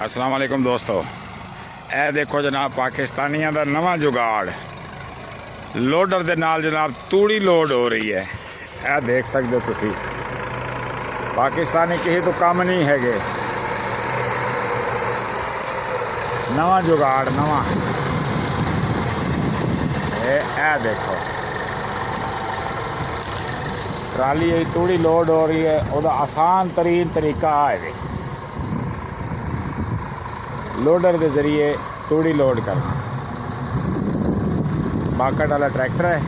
अस्सलाम वालेकुम दोस्तों, ਇਹ ਦੇਖੋ जनाब पाकिस्तानियों का नवा जुगाड़ लोडर के नाल जनाब तूड़ी लोड हो रही है। यह देख सकते हो तुसी, पाकिस्तानी किसी तो कम नहीं है। नवा जुगाड़ नवा ए देखो ट्राली तूड़ी लोड हो रही है। वह आसान तरीन तरीका है लोडर के जरिए तूड़ी लोड करना। बाकट वाला ट्रैक्टर है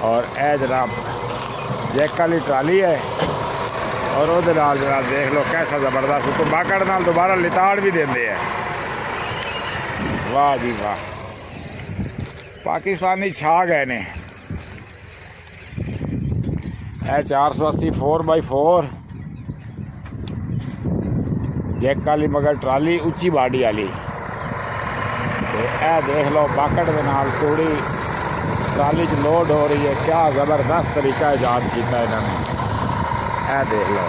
और यह जनाब जैक वाली ट्राली है और वो जनाब देख लो कैसा ज़बरदस्त। तो बाकट नाल दोबारा लिताड़ भी देंगे है। वाह जी वाह, पाकिस्तानी छा गए ने। यह 480 4x4 जैक वाली मगर ट्राली उच्ची बाडी वाली। यह देख लो बाकट के नाल तूड़ी ट्राली च लोड हो रही है। क्या ज़बरदस्त तरीका ईजाद किया इन्होंने। यह देख लो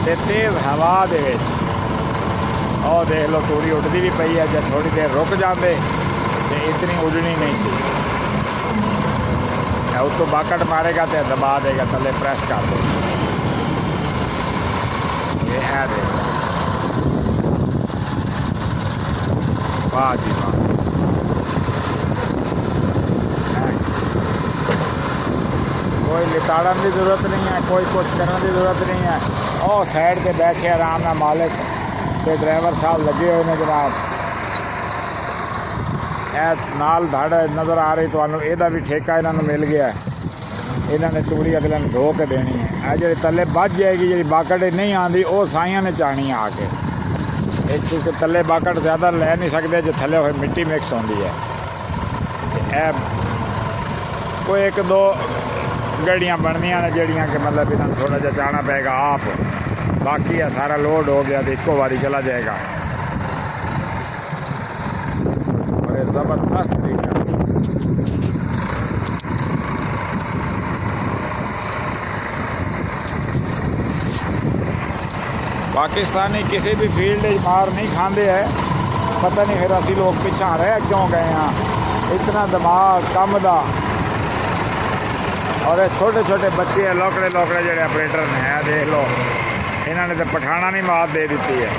ते तेज़ हवा दे विच और देख लो तूड़ी उड़ती भी पई है। जब थोड़ी देर रुक जाते तो इतनी उड़नी नहीं सी। उसको बाकट मारेगा तो दबा देगा, थले प्रेस कर दो। ये है देखो, वाह जी वाह। कोई लिताड़न की जरूरत नहीं है, कोई कुछ करने की जरूरत नहीं है। और साइड पे बैठे आराम नाल मालिक ते ड्राइवर साहब लगे हुए हैं जनाब। नाल धड़ नज़र आ रही तो यदा भी ठेका इन्होंने मिल गया। इन्होंने तूड़ी अगले ने धो के देनी है। यह जी तले बच जाएगी, जी बाकट नहीं आती वो साइयां ने चाहनी है आके। एक क्योंकि तले बाकट ज़्यादा लै नहीं सकते जो थले हुए मिट्टी मिक्स होती है। कोई एक दो गड्डियाँ बननियां ने जड़ियाँ कि मतलब इन्होंने थोड़ा जहा चाहना पेगा आप। बाकी है सारा लोड हो गया तो एको बारी चला जाएगा। ज़बरदस्त तरीका। पाकिस्तानी किसी भी फील्ड मार नहीं खाते है। पता नहीं फिर असी लोग पिछा रह क्यों गए हैं। इतना दिमाग कम दा और छोटे छोटे बच्चे है लौकड़े लौकड़े जोड़े ऑपरेटर ने है। देख लो इन्होंने तो पठाना नहीं मात दे दी है।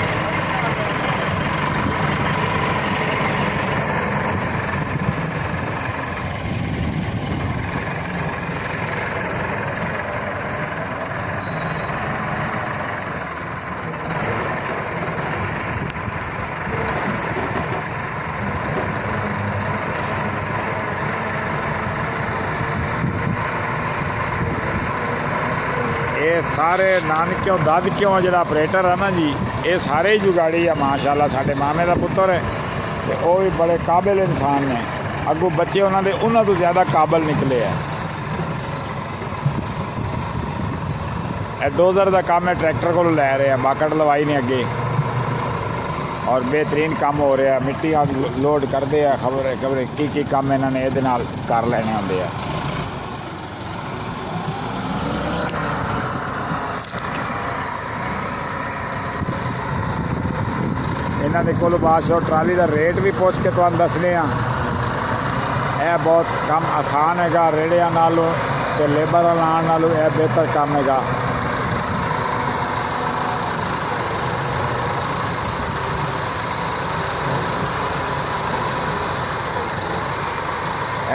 ये सारे नानकियों दादकियों जो ऑपरेटर है ना जी, ये सारे ही जुगाड़ी है माशाल्लाह। साढ़े मामे का पुत्र है तो वो भी बड़े काबिल इंसान ने। अगू बच्चे उन्होंने तो ज़्यादा काबिल निकले है। डोजर का काम है, ट्रैक्टर को लै रहे हैं, बाकट लवाई ने अगे और बेहतरीन काम हो रहा है। मिट्टी लोड करते हैं, खबर की काम इन्होंने ये कर लेने होंगे है। इन्होंने को बादशाह ट्राली का रेट भी पूछ के तुहानू दसने। यह बहुत काम आसान है, रेड़िया नालों तो लेबर लाने नालों यह बेहतर काम है।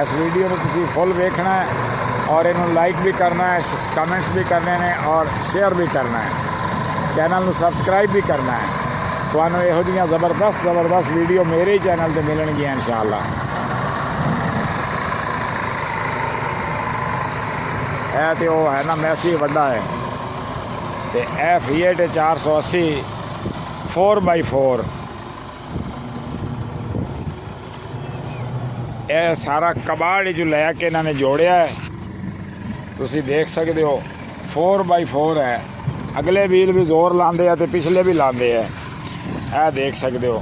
इस वीडियो में तुसी फुल देखना है और इन्होंने लाइक भी करना है, कमेंट्स भी करने हैं और शेयर भी करना है। चैनल को सबसक्राइब भी करना है। तो यहो जी ज़बरदस्त वीडियो मेरे ही चैनल पर मिलणगियां इंशाअल्लाह। यह तो वो है ना मैसी वड्डा है तो यह Fiat 480 4x4। यह सारा कबाड़ जो लैके इन्होंने जोड़िया है। तुसी देख सकते हो 4x4 है। अगले व्हील भी जोर लाते हैं तो पिछले भी लाते हैं। यह देख सकते हो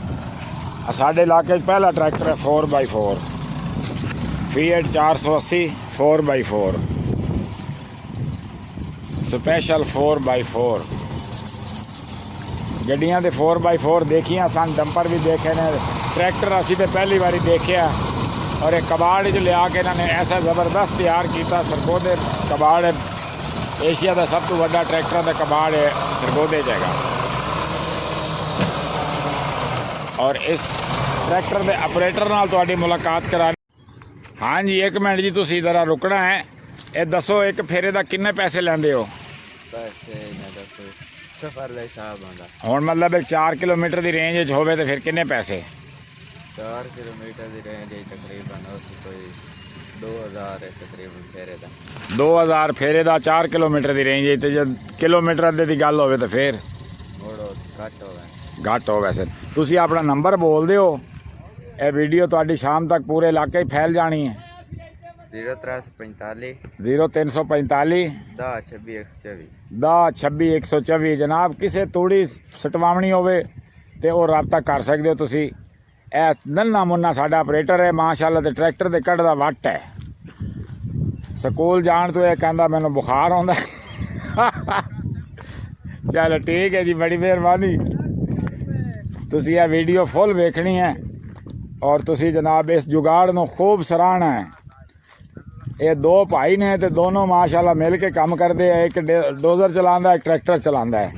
साढ़े इलाके पहला ट्रैक्टर है 4x4 Fiat 480 4x4 special 4x4 ਗੱਡੀਆਂ ਦੇ 4x4 ਦੇਖੀਆਂ ਸਨ, ਡੰਪਰ ਵੀ ਦੇਖੇ ਨੇ, ਟਰੈਕਟਰ ਅਸੀਂ ਤੇ ਪਹਿਲੀ ਵਾਰੀ ਦੇਖਿਆ। ਔਰ ਇਹ ਕਬਾੜ 'ਚ ਲਿਆ ਕੇ ਇਹਨਾਂ ਨੇ ਐਸਾ ਜ਼ਬਰਦਸਤ ਤਿਆਰ ਕੀਤਾ। ਸਰਗੋਧੇ ਕਬਾੜ ਏਸ਼ੀਆ ਦਾ ਸਭ ਤੋਂ ਵੱਡਾ ਟਰੈਕਟਰਾਂ ਦਾ ਕਬਾੜ ਹੈ, ਸਰਗੋਧੇ 'ਚ ਹੈਗਾ। ਔਰ ਇਸ ਟਰੈਕਟਰ ਦੇ ਆਪਰੇਟਰ ਨਾਲ ਤੁਹਾਡੀ ਮੁਲਾਕਾਤ ਕਰਾਣੀ। ਹਾਂਜੀ ਇੱਕ ਮਿੰਟ ਜੀ, ਤੁਸੀਂ ਜ਼ਰਾ ਰੁਕਣਾ ਹੈ। ਇਹ ਦੱਸੋ ਇੱਕ ਫੇਰੇ ਦਾ ਕਿੰਨੇ ਪੈਸੇ ਲੈਂਦੇ ਹੋ? ਪੈਸੇ ਨਾ ਦਾ ਕੋਈ ਸਫਰ ਦਾ ਹਿਸਾਬ ਆਉਂਦਾ। ਹੁਣ ਮਤਲਬ 4 ਕਿਲੋਮੀਟਰ ਦੀ ਰੇਂਜ 'ਚ ਹੋਵੇ ਤਾਂ ਫਿਰ ਕਿੰਨੇ ਪੈਸੇ? 4 ਕਿਲੋਮੀਟਰ ਦੀ ਰੇਂਜ ਹੈ ਤਕਰੀਬਨ ਉਸ ਕੋਈ 2000 ਹੈ ਤਕਰੀਬਨ ਫੇਰੇ ਦਾ। 2000 ਫੇਰੇ ਦਾ 4 ਕਿਲੋਮੀਟਰ ਦੀ ਰੇਂਜ ਹੈ। ਤੇ ਜਦ ਕਿਲੋਮੀਟਰ ਅੱਧੇ ਦੀ ਗੱਲ ਹੋਵੇ ਤਾਂ ਫਿਰ ਮੋੜੋ ਘੱਟ ਹੋਵੇ। ਘੱਟ ਹੋ। ਵੈਸੇ ਤੁਸੀਂ ਆਪਣਾ ਨੰਬਰ ਬੋਲ ਦਿਓ, ਇਹ ਵੀਡੀਓ ਤੁਹਾਡੀ ਸ਼ਾਮ ਤੱਕ ਪੂਰੇ ਇਲਾਕੇ 'ਚ ਫੈਲ ਜਾਣੀ ਹੈ। 0345 0345 10 26 124 10 26 124। ਜਨਾਬ ਕਿਸੇ ਤੂੜੀ ਸਟਵਾਉਣੀ ਹੋਵੇ ਤੇ ਉਹ ਰਾਬਤਾ ਕਰ ਸਕਦੇ ਹੋ ਤੁਸੀਂ। ਇਹ ਨੰਨਾ ਮੁੰਨਾ ਸਾਡਾ ਆਪਰੇਟਰ ਹੈ ਮਾਸ਼ਾਅੱਲਾ, ਤੇ ਟਰੈਕਟਰ ਦੇ ਕੱਢਦਾ ਵੱਟ ਹੈ। ਸਕੂਲ ਜਾਣ ਤੋਂ ਇਹ ਕਹਿੰਦਾ ਮੈਨੂੰ ਬੁਖਾਰ ਆਉਂਦਾ। ਚਲੋ ਠੀਕ ਹੈ ਜੀ, ਬੜੀ ਮਿਹਰਬਾਨੀ। ਤੁਸੀਂ ਇਹ ਵੀਡੀਓ ਫੁੱਲ ਵੇਖਣੀ ਹੈ ਔਰ ਤੁਸੀਂ ਜਨਾਬ ਇਸ ਜੁਗਾੜ ਨੂੰ ਖੂਬ ਸਰਾਹਣਾ ਹੈ। ਇਹ ਦੋ ਭਾਈ ਨੇ ਤੇ ਦੋਨੋਂ ਮਾਸ਼ਾਅੱਲਾ ਮਿਲ ਕੇ ਕੰਮ ਕਰਦੇ ਆ। ਇੱਕ ਡੋਜ਼ਰ ਚਲਾਉਂਦਾ, ਇੱਕ ਟਰੈਕਟਰ ਚਲਾਉਂਦਾ ਹੈ।